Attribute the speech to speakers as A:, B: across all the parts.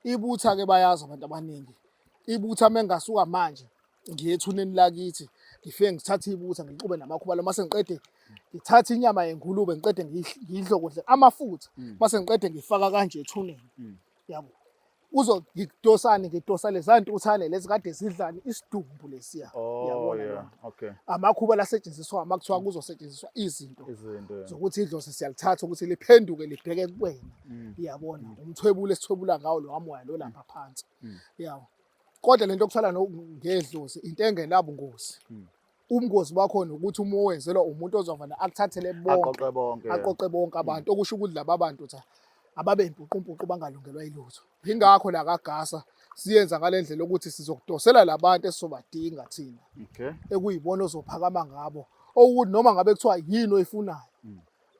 A: Ibutha ke bayazi abantu abaningi. Ibutha mengasuka manje ngiye ethuneni lakithi ngifike ngithathe ibutha ngixube namakhubalo mase ngiqede ngithathe inyama yengulube ngiqede ngiyidlo kuhle amafutha mase ngiqede ngifaka kanje ethuneni. Yabo. Ngidosa leza ntuthane lezi kade zidlani isidumbu lesiya. Yabona
B: yeah.
A: lonto.
B: Okay.
A: Amakhuba asetshenziswa makuthiwa kuzosetshenziswa izinto
B: Yeah.
A: zokuthi idlozi siyalithatha ukuthi liphenduke libheke kuwena. Yabona umthwebulo esithwebula ngawo lo wamoya lo lapha phansi. Yabo. Kodwa lento okuthwala ngedlozi into engenabungozi. Ubungozi bakhona ukuthi uma wenzelwa umuntu ozovana akuthathele bonke aqoqe bonke abantu okusho ukuthi laba bantu ababe impuqumpuqu bangalungelwa ilutho. Ingakho la kaGasa siyenza ngalendlela ukuthi sizokudosela labantu esisobadinga thina.
B: Okay.
A: Ekuyibona ozophakama ngabo. Okuthi noma ngabe kuthiwa yini oyifunayo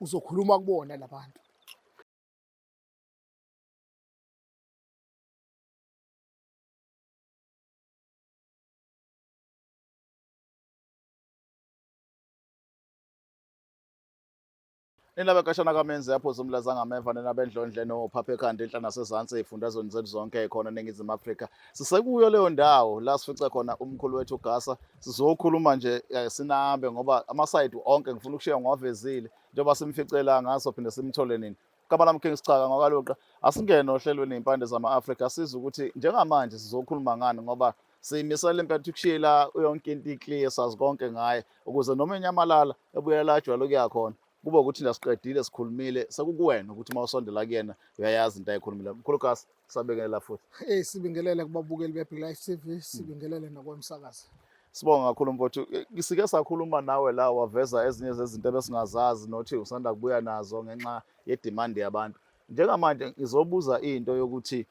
A: uzokhuluma kubona labantu.
B: Nina bekashana kaMenzi yaphuza umlaza ngameva nina bendlondle nophapha ekhanda enhla nasezantsi ezifundazweni zethu zonke ekhona eNingizimu Afrika. Sisekuyo leyo ndawo la sifice khona umkhulu wethu uGasa. Sizokhuluma nje sinahambe ngoba amasayidi onke ngifuna ukushiya ngiwavezile njengoba simficela ngaso phinde simthole nini. Igama lami King Sichaka ngokaloqa asingene ohlelweni impande zama-Afrika siza ukuthi njengamanje sizokhuluma ngani ngoba siyimisela impela ukushiyela yonke into iclear sazi konke ngaye ukuze noma enyamalala ebuyela ajwayele ukuya khona. Kube ukuthi lasiqedile sikhulumile sekukuwena ukuthi mawusondela kuyena uyayazi into ayikhulumile. Mkhulu Gasa sabingelela futhi.
A: Sibingelele kubabukeli beBig Life TV, sibingelele nakwemsakazo.
B: Sibonga kakhulu mfowethu. Sike sakhuluma nawe la waveza ezinye zezinto ebesingazazi nothi usanda kubuya nazo ngenxa yedemand yabantu. Njengamanje ngizobuza into yokuthi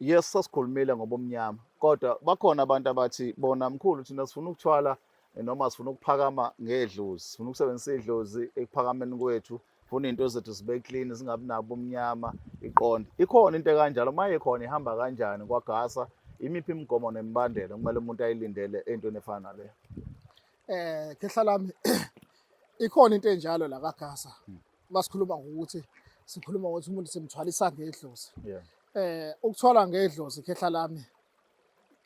B: yes sasikhulumile ngobomnyama kodwa bakhona abantu abathi bona mkhulu thina sifuna ukuthwala noma sifuna ukuphakama ngedlozi, sifuna ukusebenzisa idlozi ekuphakameni kwethu, sifuna into zethu zibe clean singabi nabo omnyama iqonde. Ikhona into kanjalo maye khona ihamba kanjani kwaGasa? Imiphi imigomo nemibandela kumele umuntu ayilindele entweni efana naleyo?
A: Khehla lami ikhona into enjalo la kaGasa. Basikhuluma ngokuthi sikhuluma ukuthi umuntu simthwalisa ngedlozi.
B: Yeah.
A: Ukuthwala ngedlozi khehla lami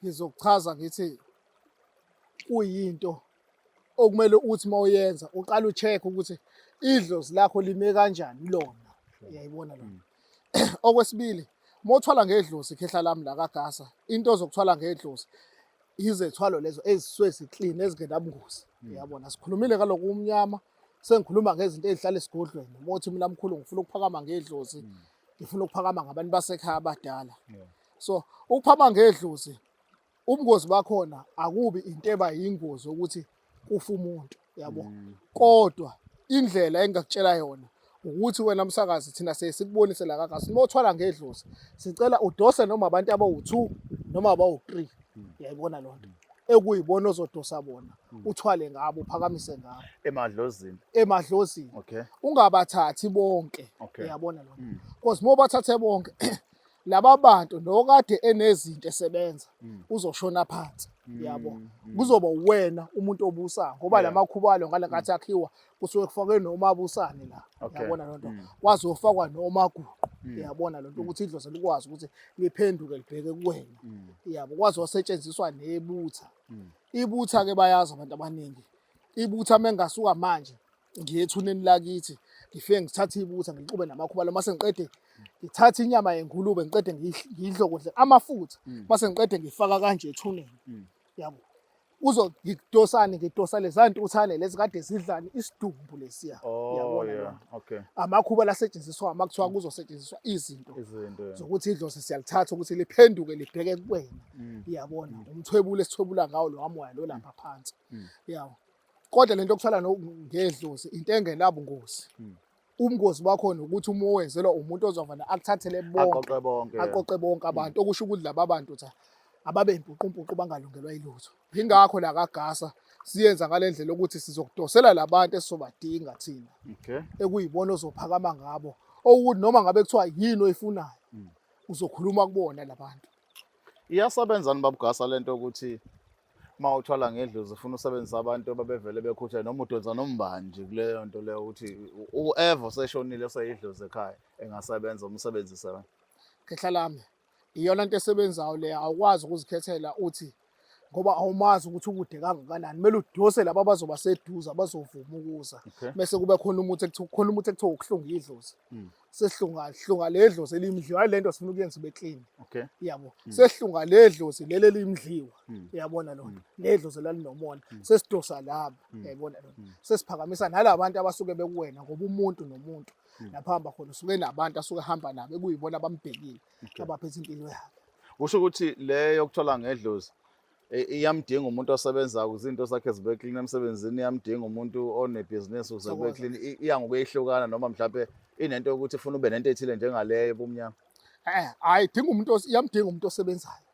A: ngizokuchaza ngithi kuyinto okumele uthi mawuyenza uqala ucheck ukuthi idlozi lakho lime kanjani lona. Uyayibona lona. Okwesibili mawuthwala ngedlozi khehla lami la kaGasa into ozokuthwala ngedlozi izethwalo lezo ezisuke ziclean ezingenabungozi. Uyabona sikhulumile ngaloku umnyama sengikhuluma ngezinto ezihlala esigodlweni. Mothi mina mkhulu ngifuna ukuphakama ngedlozi ngifuna ukuphakama ngabantu basekhaya abadala. So ukuphakama ngedlozi ubungozi bakhona akubi into eba yingozi ukuthi kufa umuntu yabo. Kodwa indlela engakutshela yona ukuthi wena msakazi thina sikubonise la kaGasa mawuthwala ngedlozi sicela udose noma abantu abawu2 noma abawu3. Uyayibona lonto. Ekuyibona ozodosa bona uthwale ngabo uphakamise ngabo emadlozini.
B: Okay.
A: Ungabathathi bonke.
B: Okay.
A: Uyabona lonto. Because mawubathathe bonke laba bantu nokade enezinto esebenza uzoshona phansi. Yabo. Kuzoba uwena umuntu obusayo ngoba lamakhubalo ngale ngathi akhiwa kusuke kufakwe nomabusane la. Uyabona lonto. Wazofakwa nomaguqu. Uyabona lonto ukuthi idlozi likwazi ukuthi liphenduke libheke kuwena. Yabo kwazi wasetshenziswa nebutha. Ibutha ke bayazi abantu abaningi. Ibutha mengasuka manje ngiye ethuneni lakithi ngifike ngithathe ibutha ngixube namakhubalo mase ngiqede ngithathe inyama yengulube ngiqede ngiyidlo kuhle amafutha mase ngiqede ngifaka kanje ethuneni. Yabo. Ngidosa leza ntuthane lezi kade zidlani isidumbu lesiya. Uyabona
B: Yeah. Okay.
A: Amakhuba asetshenziswa makuthiwa kuzosetshenziswa izinto zokuthi idlozi siyalithatha ukuthi liphenduke libheke kuwena. Uyabona umthwebulo esithwebula ngawo lo wamoya lo lapha phansi. Yabo. Kodwa lento okuthwala ngedlozi into engenabungozi. Ubungozi bakhona ukuthi uma wenzelwa umuntu ozovana akuthathele aqoqe bonke abantu okusho ukuthi laba bantu ababe impuqumpuqu bangalungelwa ilutho. Ingakho la kaGasa siyenza ngalendlela ukuthi sizokudosela labantu esisobadinga thina.
B: Okay.
A: Ekuyibona ozophakama ngabo. Okuthi noma ngabe kuthiwa yini oyifunayo uzokhuluma kubona labantu.
B: Iyasebenza nibaba uGasa lento ukuthi mawuthwala ngedlozi ufuna usebenzisa abantu ababevele bekhuthaza noma udonsa nombani nje kuleyo nto leyo ukuthi uever seshonile seyidlozi ekhaya engasebenza umsebenzisa.
A: Khehla lami iyona nto esebenzayo le, awukwazi ukuzikhethela uthi ngoba awumazi ukuthi ukude kangakanani, kumele udose laba abazoba seduze abazovuma ukuza.
B: Okay.
A: Bese kube khona umuthi khona umuthi ekuthiwa ukuhlunga idlozi.
B: Mm.
A: Hlunga le dlozi elimdliwa, hayi lento sifuna ukuyenza ibe clean.
B: Okay.
A: Yabo. Sehlunga le dlozi leli elimdliwa. Uyabona lona. Le dlozi lalinomona. Sesidosa laba. Uyabona lona. Sesiphakamisa nalabantu abasuke bekuwena ngoba umuntu nomuntu lapha hamba khona usuke nabantu asuke hamba nabo ekuyibona abambhekile abaphethe impilo yakhe.
B: Kusho ukuthi le yokuthola ngedlozi iyamdinga umuntu osebenzayo izinto zakhe zibe clean emsebenzini, iyamdinga umuntu onebhizinisi ukuze kube clean, iya ngokuyehlukana noma mhlawumbe inento yokuthi ufuna ube nento ethile njengaleyo ebumnyama.
A: Hayi dinga umuntu iyamdinga umuntu osebenzayo.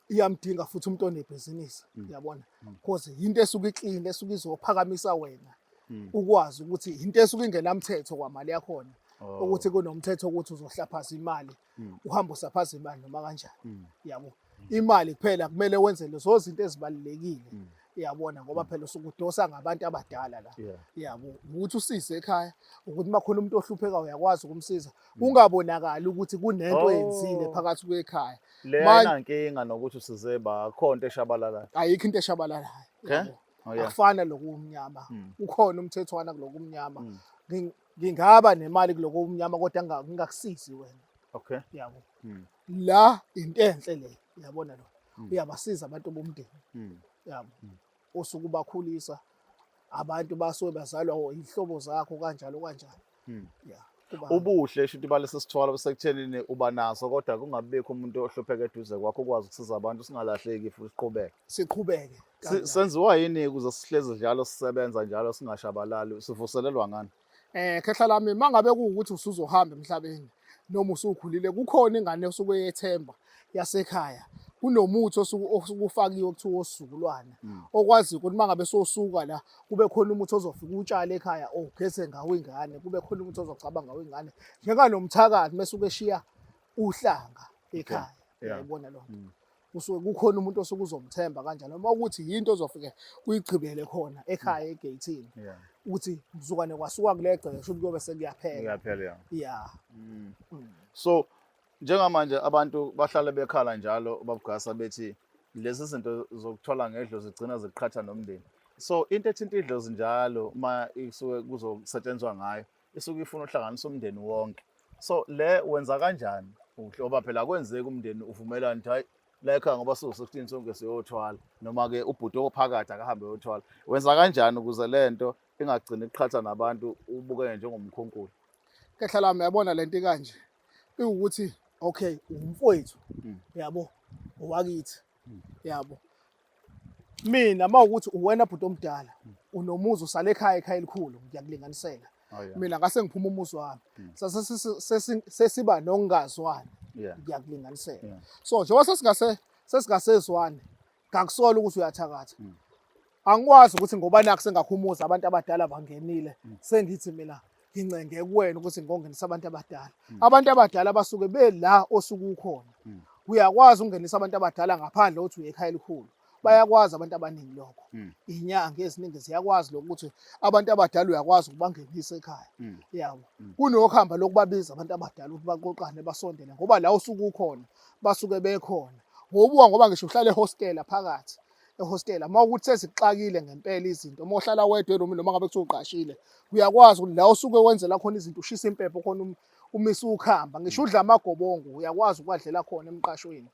A: Iyamdinga futhi umuntu onebhizinisi, uyabona? Because into esuke iclean esuke izophakamisa wena. Ukwazi ukuthi into esuke ingenamthetho kwamali yakhona. Ukuthi kunomthetho ukuthi uzohlaphaza imali, uhamba usaphaza imali noma kanjani. Yabo. Imali kuphela kumele wenze lezo zinto ezibalekile. Uyabona ngoba phela usuke udosa ngabantu abadala la. Yabo. Ukuthi usize ekhaya, ukuthi makhona umuntu ohlupheka uyakwazi ukumsiza. Ungabonakali ukuthi kunento oyenzile phakathi kwekhaya.
B: Lena inkinga nokuthi usize bakhonto eshabalalayo.
A: Ayikho into eshabalalayo.
B: Okay.
A: Akufana lokumnyama. Ukhona umthethwana kulokumnyama. Ngingaba nemali kulokumnyama kodwa ngingakusizi wena.
B: Okay.
A: Yabo. La into enhle le. Uyabona lo. Uyabasiza abantu bomndeni. Yabo. Osuke ubakhulisa abantu basuke bazalwa ihlobo zakho kanjalo kanjalo. Yeah.
B: Ubuhle esho ukuthi balese sithwala besekuthenini uba naso kodwa kungabikho umuntu ohlupheka eduze kwakho ukwazi ukusiza abantu singalahleki futhi siqhubeke.
A: Siqhubeke.
B: Senziwa yini ukuze sihleze njalo sisebenza njalo singashabalali sivuselelwa ngani?
A: Khehla lami mangabe kuukuthi usuzohamba emhlabeni noma usukhulile kukhona ingane osuke yethemba yasekhaya. Kunomuthi osuke ufakiwe kuthiwa osukulwana okwazi ukuthi mangabe sosuka la kube khona umuthi ozofika utshale ekhaya ogese ngawo ingane, kube khona umuthi ozocabanga ngawo ingane njenganomthakathi mesuke eshiya uhlanga ekhaya. Uyabona lo. Usuke kukhona umuntu osuke uzomthemba kanjalo noma ukuthi yinto ozofike uyigcibele khona ekhaya egate-ini ukuthi mzukwane kwasuka kulegceke kusho kuyobe sekuyaphela. Yeah.
B: So njengamanje abantu bahlale bekhala njalo babugasa bethi lezi zinto zokuthola ngedlozi zigcina ziqhatha nomndeni. So into ethinta idlozi njalo uma isuke kuzosetshenzwa ngayo isuke ifuna uhlanganisa umndeni wonke. So le wenza kanjani? Ngoba phela kwenzeka umndeni uvumelana ukuthi hayi la ekhaya ngoba sizo-16 sonke siyothwala noma ke ubhuti ophakathi akahambe yothwala. Wenza kanjani ukuze lento ingagcini iqhatha nabantu ubukeke njengomkhunkulu?
A: Khehla lami yabona lento kanje. Ukuthi okay, umfowethu. Yabo. Owakithi. Yabo. Mina mawukuthi uwena bhuti omdala, unomuzi usale ekhaya elikhulu ngiyakulinganisela. Mina ngase ngiphuma umuzi wami. Sesiba nokungazwani. Ngiyakulinganisela. So njengoba sesingasezwani, ngakusola ukuthi uyathakatha. Angikwazi ukuthi ngoba naku sengakhumuza abantu abadala bangenile, sengithi mina ngincenge kuwena ukuthi ngongenisa abantu abadala. Abantu abadala basuke bela osuke ukhona. Uyakwazi ukungenisa abantu abadala ngaphandle ukuthi uye ekhaya elikhulu. Bayakwazi abantu abaningi lokho. Inyanga eziningi ziyakwazi lokuthi abantu abadala uyakwazi ukubangenisa ekhaya. Yabo. Kunokhamba lokubabiza abantu abadala ukuthi baqoqane basondele ngoba la usuke ukhona basuke bekhona. Ngoba ngisho uhlala ehostela phakathi. Ehostela mawukuthi sezixakile ngempela izinto mohlala wedwa eroom noma ngabe kuthiwa uqashile uyakwazi ukuthi la usuke wenzela khona izinto ushisa impepho khona umisa ukhamba ngisho udla amagobongo uyakwazi ukwadlela khona emqashweni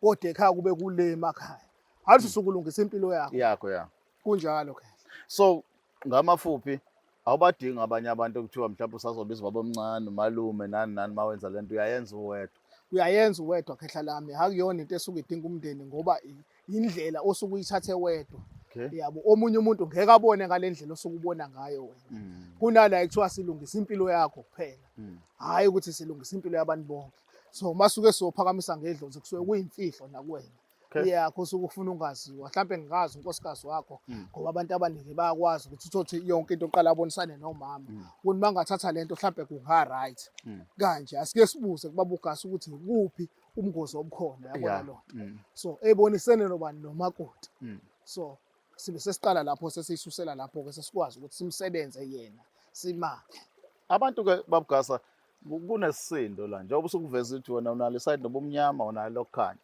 A: kodwa ekhaya kube kule emakhaya hathi usukulungisa impilo yakho kunjalo ke.
B: So ngamafuphi awubadinga abanye abantu okuthiwa mhlawumbe usazobizwa babomncane umalume nani mawenza lento
A: uyayenza uwedwa khehla lami akuyona into esuke idinga umndeni ngoba indlela osuke uyithathe wedwa. Yabo omunye umuntu ngeke abone ngalendlela osuke ubona ngayo wena. Kunala ekuthiwa silungisa impilo yakho kuphela. Hayi ukuthi silungisa impilo yabantu bonke. So masuke sophakamisa ngedlozi kusuke kuyimfihlo nakuwena. Yakho usuke ufuna ungaziwa mhlawumbe ngingazi unkosikazi wakho ngoba abantu abaningi bayakwazi ukuthi uthothi yonke into oqala abonisane nomama ukuthi mangathatha lento mhlawumbe kunga right kanje asike sibuze kubaba ugasi ukuthi kuphi umngozi obukhona yabona lo. So ebonisene nobani nomakoti. So sibe sesiqala lapho sesiyisusela lapho ke sesikwazi ukuthi simsebenze yena simakhe.
B: Abantu ke babugasa kunesisindo la njengoba usukuveza ukuthi wena unalo isayidi nobumnyama unalo lokukhanya.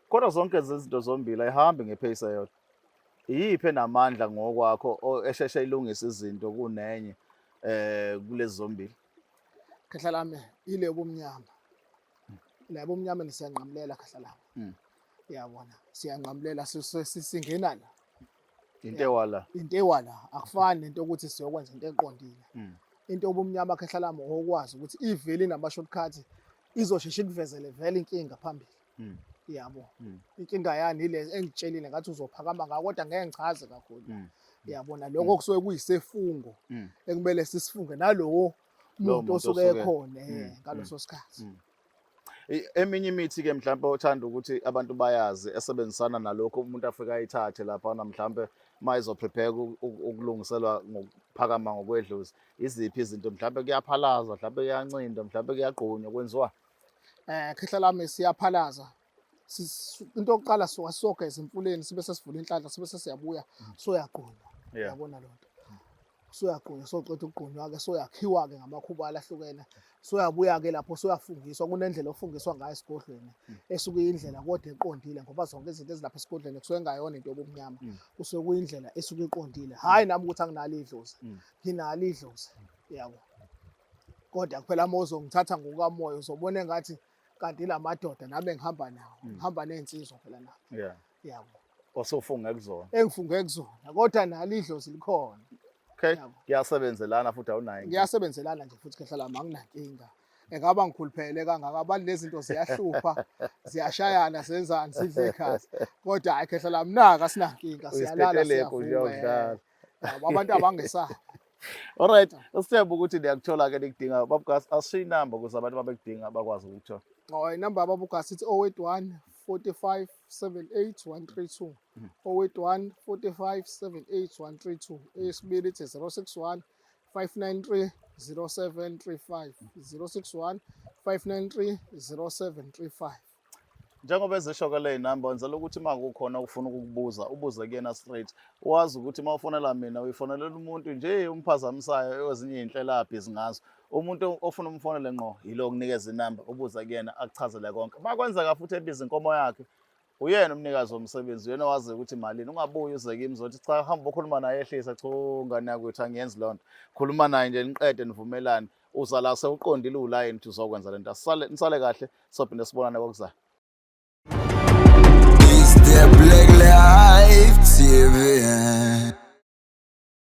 B: Kodwa zonke izinto zombili ayihambi ngepace eyodwa. Iyiphi enamandla ngokwakho esheshe ilungise izinto kunenye kulezi zombili?
A: Khehla lami ile bumnyama. La bumnyama nisiyanqamulela khehla lami. Uyabona siyanqamulela singena la.
B: Into ewala.
A: Into ewala akufani nento ukuthi siyokwenza into eqondile. Into obumnyama khehla lami okwazi ukuthi iveli nama-shortcut izosheshe ikuvezele vele inkinga phambili. Yabo. Inkinga yani ile engitshelile ngathi uzophakama ngako kodwa ngeke ngichaze kakhulu. Yabona lokho kusuke kuyisefungo ekumele sisifunge nalowo muntu osuke ekhona ngaloso sikhathi.
B: Eminye imithi ke mhlawumbe othanda ukuthi abantu bayazi esebenzisana nalokho umuntu afika ayithathe lapha na mhlawumbe mayizo prepare ukulungiselwa ngokuphakama ngokwedlozi iziphi izinto mhlawumbe kuyaphalaza mhlawumbe kuyancinda mhlawumbe kuyagqunywa kwenziwa
A: khehla lami siyaphalaza into yokuqala sogeza emfuleni sibe sesivula inhlanhla sibe sesiyabuya soyagqunywa yabona lonto soyagqunywa soqeda ukugqunywa ke soyakhiwa ke ngamakhuba alahlukene soyabuya ke lapho soyafungiswa kunendlela ofungiswa ngayo esigodlweni esuke indlela kodwa eqondile ngoba zonke izinto ezilapha esigodlweni kusuke ngayona into yobumnyama kusuke kuyindlela esuke eqondile hayi nami ukuthi anginalo idlozi nginalo idlozi yabo kodwa kuphela mozo ngithatha ngokamoya uzobona engathi kanti lamadoda nami ngihamba nawo ngihamba nezinsizwa phela nawo yabo
B: osofunga ekuzona
A: engifunge kuzona kodwa nalo idlozi likhona.
B: Okay, kuyasebenzelana futhi awunayo.
A: Kuyasebenzelana nje futhi khehla lami anginankinga. Engaba ngikhuluphele kangaka abantu lezi zinto ziyahlupha, ziyashayana senzani sidle ikhazi. Kodwa hayi khehla lami naka sinankinga siyalala siyavuka. Abantu abangesabi.
B: Alright, Sithemba ukuthi niyakuthola ke nikudinga babugasi asishiya inamba ukuze abantu babekudinga bakwazi ukuthola.
A: Inamba babugasi ithi 081 45 78 132 081 45 78 132 esibili ithi 061 593 0735 061 593 0735.
B: Njengoba ezisho le number wenzela ukuthi makukhona ufuna ukukubuza ubuze kuyena straight wazi ukuthi mawufonela mina uyifonelela umuntu nje umphazamisayo ezinye izinhlela bhizingazo umuntu ofuna umfonele ngqo yilo kunikeza inamba ubuza kuyena akuchazele konke makwenzeka futhi ebiza inkomo yakhe uyena umnikazi womsebenzi uyena wazi ukuthi malini ungabuyi uze kimi zothi cha hamba ukhuluma naye ehlisa cha ngane yakwethu angiyenzi lonto khuluma naye nje niqede nivumelane uzala sewuqondile ulayini ukuthi uzokwenza lento nisale kahle sophinde sibonane kokuzayo.
C: It's the Black Life TV.